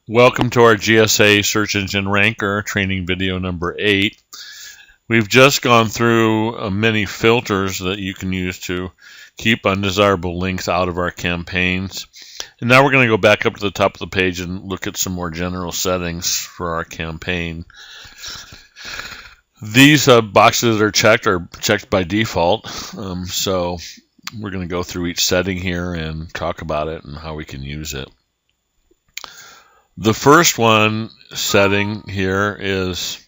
Welcome to our GSA Search Engine Ranker training video number 8. We've just gone through many filters that you can use to keep undesirable links out of our campaigns. And now we're going to go back up to the top of the page and look at some more general settings for our campaign. These boxes that are checked by default. So we're going to go through each setting here and talk about it and how we can use it. The first one setting here is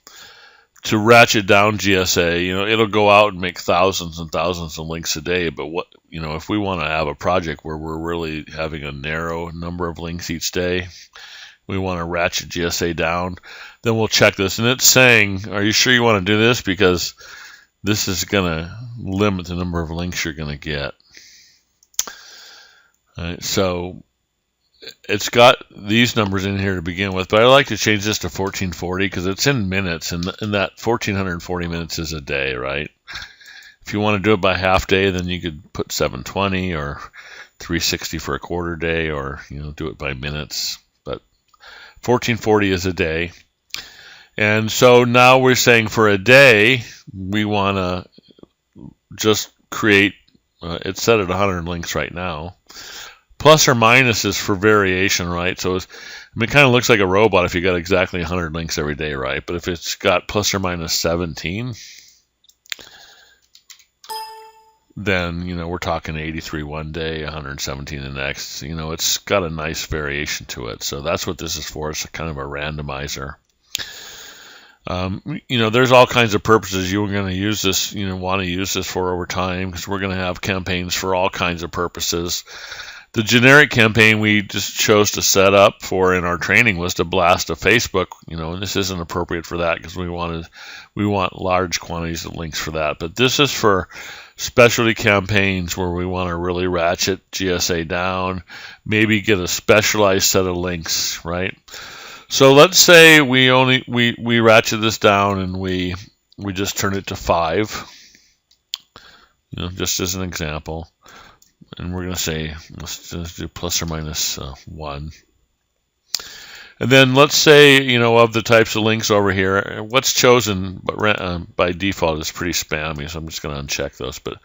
to ratchet down GSA. It'll go out and make thousands and thousands of links a day, but if we want to have a project where we're really having a narrow number of links each day, we want to ratchet GSA down, then we'll check this. And it's saying, are you sure you want to do this? Because this is going to limit the number of links you're going to get. All right, so it's got these numbers in here to begin with, but I like to change this to 1440 because it's in minutes, and that 1440 minutes is a day, right? If you want to do it by half day, then you could put 720 or 360 for a quarter day, or do it by minutes. But 1440 is a day. And so now we're saying for a day, we want to just create, it's set at 100 links right now. Plus or minus is for variation, right? So it kind of looks like a robot if you got exactly 100 links every day, right? But if it's got plus or minus 17, then, we're talking 83 one day, 117 the next. It's got a nice variation to it. So that's what this is for. It's kind of a randomizer. There's all kinds of purposes you're going to use this, want to use this for over time, because we're going to have campaigns for all kinds of purposes. The generic campaign we just chose to set up for in our training was to blast to Facebook, and this isn't appropriate for that because we want large quantities of links for that. But this is for specialty campaigns where we want to really ratchet GSA down, maybe get a specialized set of links, right? So let's say we ratchet this down and we just turn it to 5, just as an example. And we're going to say, let's just do plus or minus 1. And then let's say, of the types of links over here, what's chosen by default is pretty spammy, so I'm just going to uncheck those. But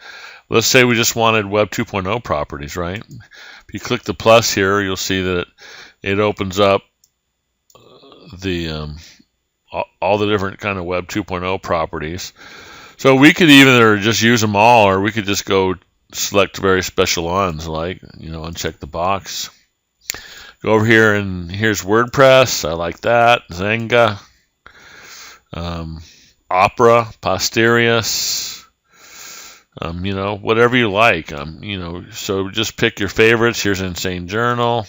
let's say we just wanted Web 2.0 properties, right? If you click the plus here, you'll see that it opens up the all the different kind of Web 2.0 properties. So we could either just use them all, or we could just go select very special ones, like, uncheck the box. Go over here, and here's WordPress. I like that. Zenga, Opera, Posterius, whatever you like. So just pick your favorites. Here's Insane Journal.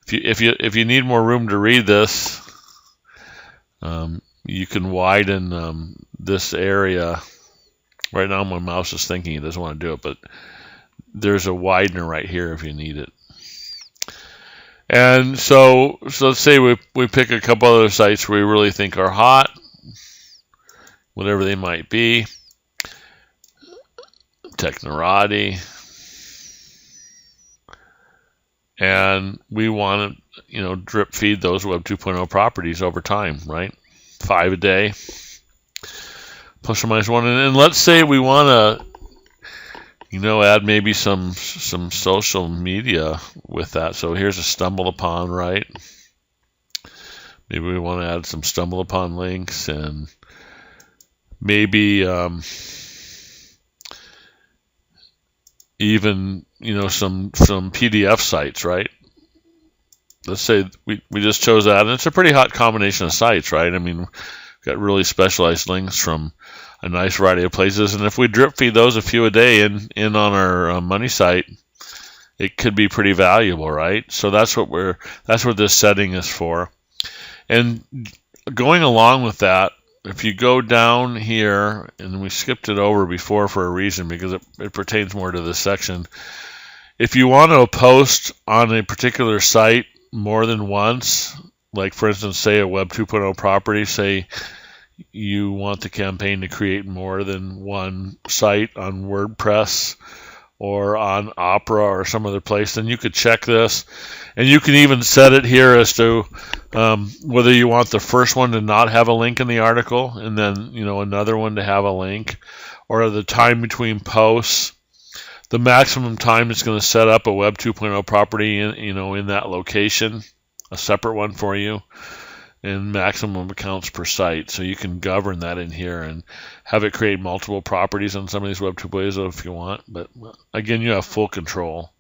If you need more room to read this, you can widen this area. Right now my mouse is thinking it doesn't want to do it, but there's a widener right here if you need it. And so let's say we pick a couple other sites we really think are hot, whatever they might be. Technorati. And we want to, drip feed those Web 2.0 properties over time, right? 5 a day. Plus or minus 1, and let's say we want to, add maybe some social media with that. So here's a stumble upon, right? Maybe we want to add some stumble upon links, and maybe even some PDF sites, right? Let's say we just chose that, and it's a pretty hot combination of sites, right? I mean, got really specialized links from a nice variety of places, and if we drip feed those a few a day in on our money site, it could be pretty valuable, right? So that's what this setting is for. And going along with that, if you go down here, and we skipped it over before for a reason because it pertains more to this section. If you want to post on a particular site more than once, like for instance, say a Web 2.0 property, say you want the campaign to create more than one site on WordPress or on Opera or some other place, then you could check this. And you can even set it here as to whether you want the first one to not have a link in the article, and then another one to have a link, or the time between posts, the maximum time it's going to set up a Web 2.0 property in that location, a separate one for you, and maximum accounts per site. So you can govern that in here and have it create multiple properties on some of these Web 2.0 if you want. But again, you have full control.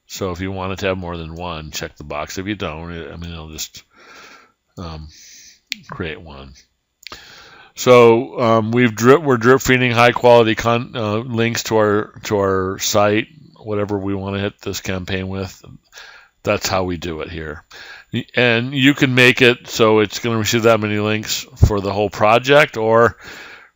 So if you wanted to have more than one, check the box. If you don't, it'll just create one. So we're drip feeding high quality links to our site, whatever we want to hit this campaign with. That's how we do it here. And you can make it so it's going to receive that many links for the whole project. Or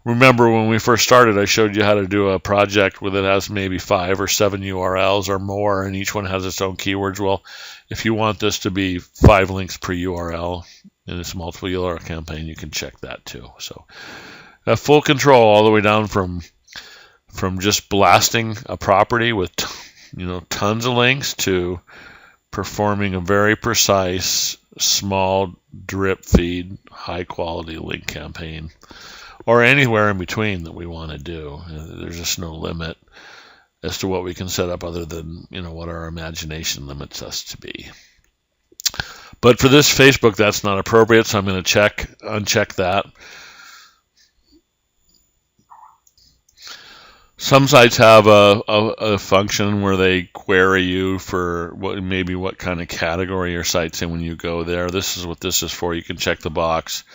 remember when we first started, I showed you how to do a project that has maybe 5 or 7 URLs or more, and each one has its own keywords. Well, if you want this to be 5 links per URL in this multiple URL campaign, you can check that too. So have full control all the way down from just blasting a property with tons of links to performing a very precise, small drip feed, high quality link campaign, or anywhere in between that we want to do. There's just no limit as to what we can set up other than what our imagination limits us to be. But for this Facebook, that's not appropriate, so I'm going to uncheck that. Some sites have a function where they query you for what kind of category your site's in when you go there. This is what this is for. You can check the box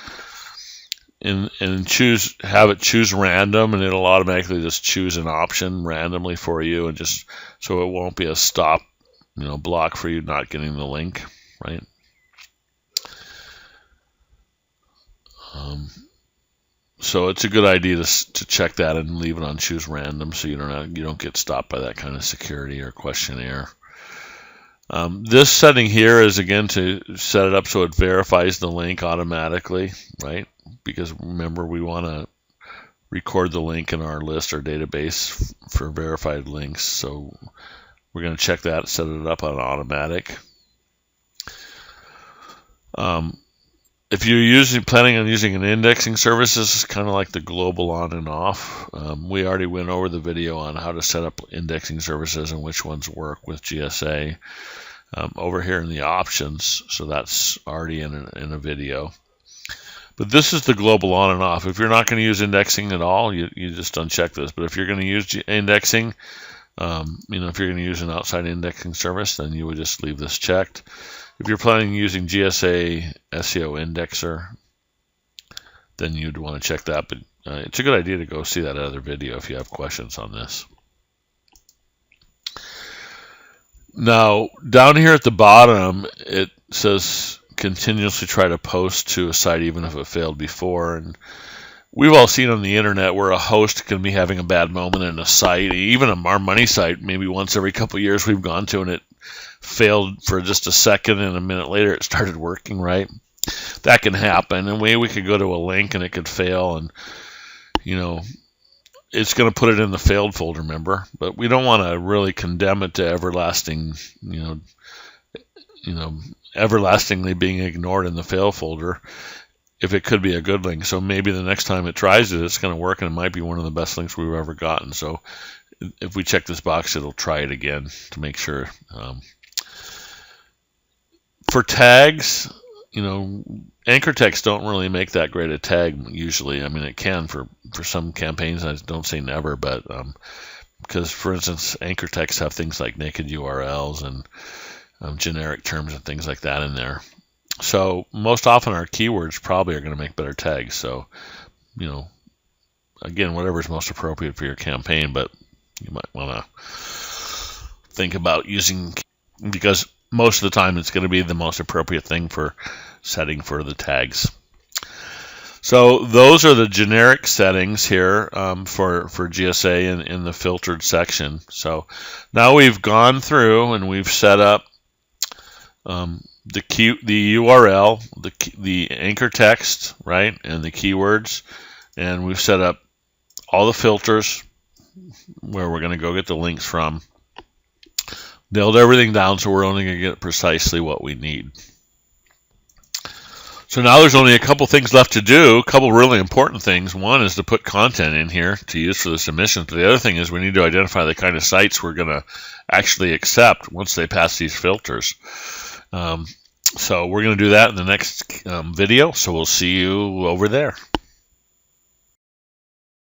and have it choose random, and it'll automatically just choose an option randomly for you, and just so it won't be a stop block for you not getting the link, right? So it's a good idea to check that and leave it on choose random, so you don't get stopped by that kind of security or questionnaire. This setting here is again to set it up so it verifies the link automatically, right? Because remember, we want to record the link in our list or database for verified links. So we're going to check that, set it up on automatic. If you're planning on using an indexing service, this is kind of like the global on and off. We already went over the video on how to set up indexing services and which ones work with GSA over here in the options. So that's already in a video. But this is the global on and off. If you're not going to use indexing at all, you just uncheck this. But if you're going to use indexing, if you're going to use an outside indexing service, then you would just leave this checked. If you're planning on using GSA SEO indexer, then you'd want to check that. But it's a good idea to go see that other video if you have questions on this. Now, down here at the bottom, it says continuously try to post to a site even if it failed before. And we've all seen on the internet where a host can be having a bad moment in a site, even our money site, maybe once every couple of years we've gone to, and it failed for just a second, and a minute later it started working, right? That can happen, and we could go to a link and it could fail, and it's going to put it in the failed folder, remember? But we don't want to really condemn it to everlastingly being ignored in the fail folder if it could be a good link. So maybe the next time it tries it, it's going to work, and it might be one of the best links we've ever gotten. So if we check this box, it'll try it again to make sure. For tags, anchor text don't really make that great a tag usually. I mean, it can for some campaigns. I don't say never, but because, for instance, anchor text have things like naked URLs and generic terms and things like that in there. So most often our keywords probably are going to make better tags. So, again, whatever is most appropriate for your campaign, but you might want to think about using, because most of the time it's going to be the most appropriate thing for setting for the tags. So those are the generic settings here for GSA in the filtered section. So now we've gone through and we've set up the URL, the anchor text, right, and the keywords, and we've set up all the filters where we're going to go get the links from. Nailed everything down, so we're only going to get precisely what we need. So now there's only a couple things left to do, a couple really important things. One is to put content in here to use for the submissions. But the other thing is we need to identify the kind of sites we're going to actually accept once they pass these filters. So we're going to do that in the next video, so we'll see you over there.